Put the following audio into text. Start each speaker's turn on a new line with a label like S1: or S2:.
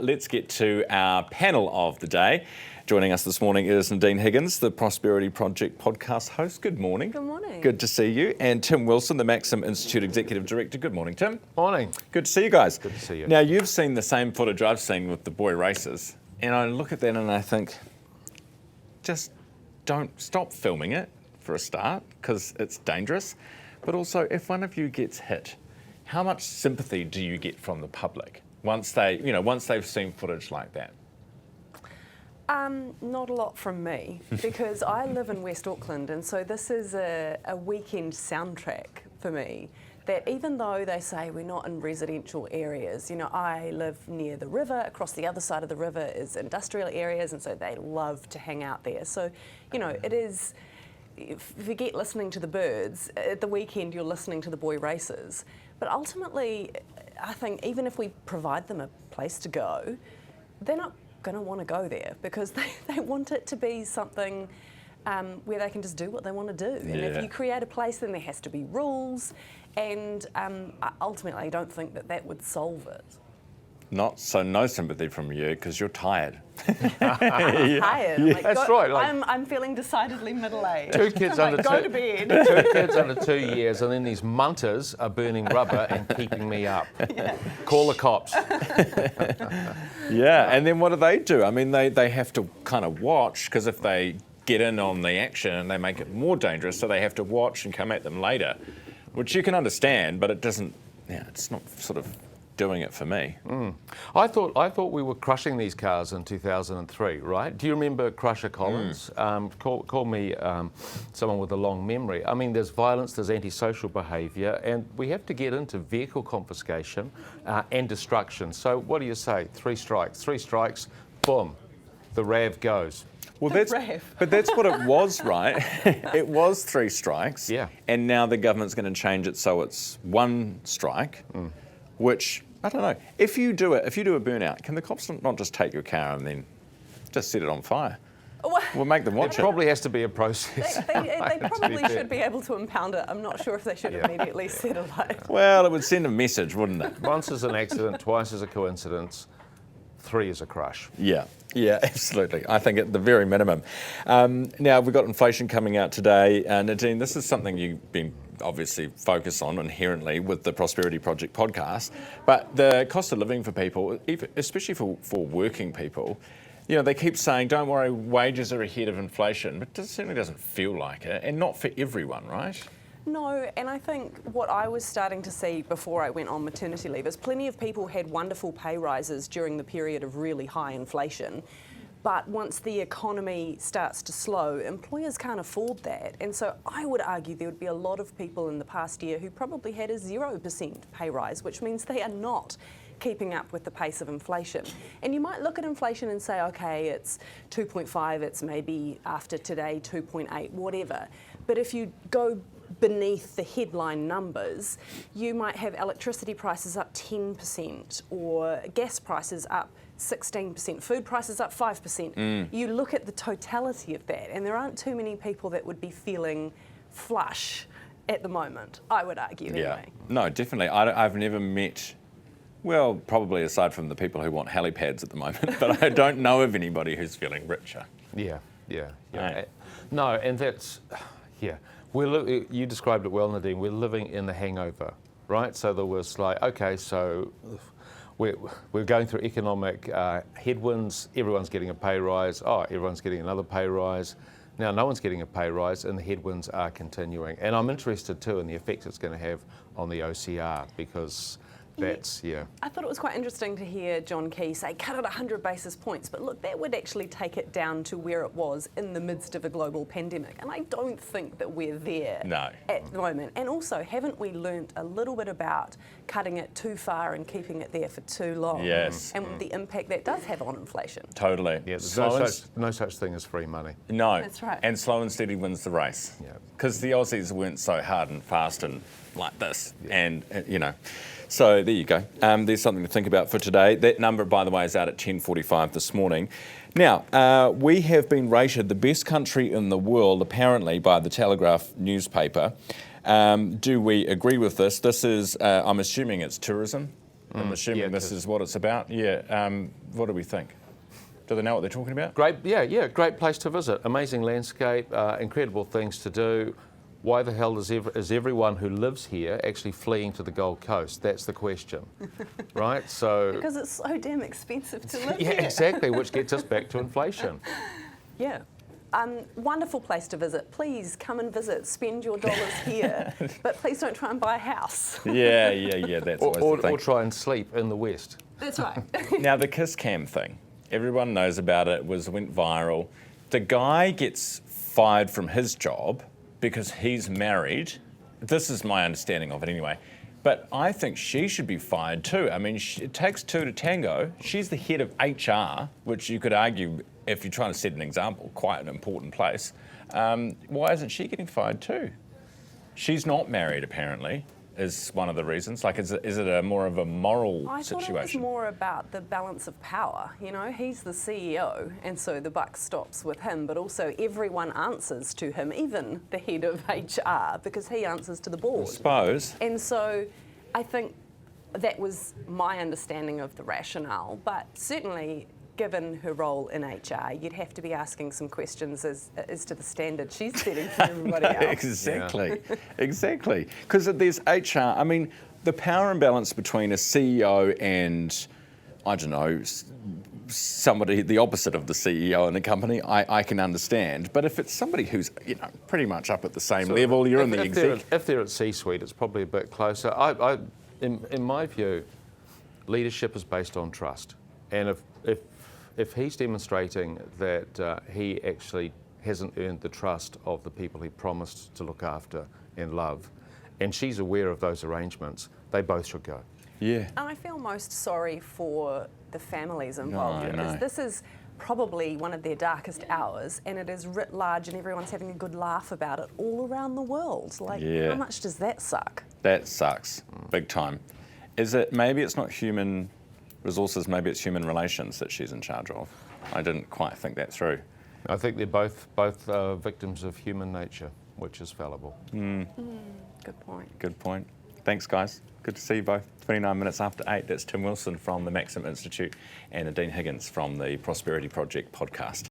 S1: Let's get to our panel of the day. Joining us this morning is Nadine Higgens, the Prosperity Project podcast host. Good morning.
S2: Good morning.
S1: Good to see you. And Tim Wilson, the Maxin Institute Executive Director. Good morning, Tim.
S3: Morning.
S1: Good to see you guys.
S3: Good to see you.
S1: Now, you've seen the same footage I've seen with the boy races, and I look at that and I think, just don't stop filming it for a start, because it's dangerous. But also, if one of you gets hit, how much sympathy do you get from the public once they've seen footage like that?
S2: Not a lot from me, because I live in West Auckland, and so this is a weekend soundtrack for me. That even though they say we're not in residential areas, I live near the river. Across the other side of the river is industrial areas, and so they love to hang out there. So, it is. Forget listening to the birds. At the weekend, you're listening to the boy races. But ultimately, I think even if we provide them a place to go, they're not going to want to go there, because they want it to be something where they can just do what they want to do. And if you create a place, then there has to be rules. And ultimately, I don't think that would solve it.
S1: No sympathy from you, because you're tired.
S2: I'm tired.
S1: Yeah.
S3: That's right.
S2: I'm feeling decidedly middle-aged.
S3: Two kids under
S2: go to bed.
S3: 2 kids under 2 years, and then these munters are burning rubber and keeping me up.
S2: Yeah.
S3: Call the cops.
S1: Yeah, and then what do? I mean, they have to kind of watch, because if they get in on the action and they make it more dangerous, so they have to watch and come at them later, which you can understand, but it doesn't. Yeah, it's not sort of doing it for me.
S3: I thought we were crushing these cars in 2003, right? Do you remember Crusher Collins? Call me someone with a long memory. I mean, there's violence, there's antisocial behaviour, and we have to get into vehicle confiscation and destruction. So what do you say? 3 strikes, boom, the RAV goes.
S1: Well, that's what it was, right? It was 3 strikes.
S3: Yeah.
S1: And now the government's going to change it so it's 1 strike. Which, I don't know, if you do a burnout, can the cops not just take your car and then just set it on fire? We'll make them watch it.
S3: It probably has to be a process.
S2: They probably should be able to impound it. I'm not sure if they should immediately set it light.
S1: Well, it would send a message, wouldn't it?
S3: Once is an accident, twice is a coincidence, 3 is a crush.
S1: Yeah, absolutely. I think at the very minimum. Now, we've got inflation coming out today. Nadine, this is something you've been obviously focus on inherently with the Prosperity Project podcast, but the cost of living for people, especially for working people, they keep saying, don't worry, wages are ahead of inflation, but it certainly doesn't feel like it, and not for everyone, right?
S2: No, and I think what I was starting to see before I went on maternity leave is plenty of people had wonderful pay rises during the period of really high inflation. But once the economy starts to slow, employers can't afford that. And so I would argue there would be a lot of people in the past year who probably had a 0% pay rise, which means they are not keeping up with the pace of inflation. And you might look at inflation and say, okay, it's 2.5, it's maybe after today 2.8, whatever. But if you go beneath the headline numbers, you might have electricity prices up 10% or gas prices up 16%, food prices up 5%. You look at the totality of that, and there aren't too many people that would be feeling flush at the moment, I would argue, anyway.
S1: No, definitely. I've never met, well, probably aside from the people who want helipads at the moment, but I don't know of anybody who's feeling richer.
S3: Yeah.
S1: Right.
S3: No, and that's, you described it well, Nadine. We're living in the hangover, right? So there was like, okay, so we're going through economic headwinds. Everyone's getting a pay rise. Everyone's getting another pay rise. Now no one's getting a pay rise, and the headwinds are continuing. And I'm interested too in the effect it's going to have on the OCR, because that's,
S2: I thought it was quite interesting to hear John Key say, cut it 100 basis points. But look, that would actually take it down to where it was in the midst of a global pandemic. And I don't think that we're there at the moment. And also, haven't we learnt a little bit about cutting it too far and keeping it there for too long?
S1: Yes.
S2: And the impact that does have on inflation.
S1: Totally.
S3: Yeah, no such thing as free money.
S1: No.
S2: That's right.
S1: And slow and steady wins the race. Because the Aussies weren't so hard and fast and like this. And, So there you go. There's something to think about for today. That number, by the way, is out at 10:45 this morning. Now, we have been rated the best country in the world, apparently, by the Telegraph newspaper. Do we agree with this? This is, I'm assuming it's tourism. I'm assuming
S3: Yeah,
S1: this is what it's about. Yeah. What do we think? Do they know what they're talking about?
S3: Great, great place to visit. Amazing landscape, incredible things to do. Why the hell is everyone who lives here actually fleeing to the Gold Coast? That's the question, right? So
S2: Because it's so damn expensive to live
S3: yeah,
S2: here.
S3: exactly, which gets us back to inflation.
S2: Yeah. Wonderful place to visit. Please come and visit. Spend your dollars here, but please don't try and buy a house.
S1: Yeah. That's always the thing.
S3: Or try and sleep in the West.
S2: That's right.
S1: Now, the kiss cam thing, everyone knows about it, went viral. The guy gets fired from his job because he's married. This is my understanding of it anyway. But I think she should be fired too. I mean, it takes two to tango. She's the head of HR, which you could argue, if you're trying to set an example, quite an important place. Why isn't she getting fired too? She's not married, apparently, is one of the reasons. Like, is it a more of a moral
S2: I
S1: situation?
S2: thought it was more about the balance of power. You know, he's the CEO, and so the buck stops with him, but also everyone answers to him, even the head of HR, because he answers to the board.
S1: I suppose.
S2: And so I think that was my understanding of the rationale, but certainly given her role in HR, you'd have to be asking some questions as to the standard she's setting for everybody else.
S1: Exactly. Because there's HR, I mean, the power imbalance between a CEO and, I don't know, somebody, the opposite of the CEO in a company, I can understand. But if it's somebody who's, pretty much up at the same level, you're in the exec.
S3: If they're at C-suite, it's probably a bit closer. In my view, leadership is based on trust. And if he's demonstrating that he actually hasn't earned the trust of the people he promised to look after and love, and she's aware of those arrangements, they both should go.
S1: Yeah.
S2: And I feel most sorry for the families involved, because this is probably one of their darkest hours, and it is writ large and everyone's having a good laugh about it all around the world. Like, how much does that suck?
S1: That sucks, big time. Maybe it's not human resources, maybe it's human relations that she's in charge of. I didn't quite think that through.
S3: I think they're both victims of human nature, which is fallible.
S2: Good point.
S1: Good point. Thanks, guys. Good to see you both. 29 minutes after 8. That's Tim Wilson from the Maxin Institute and Nadine Higgens from the Prosperity Project podcast.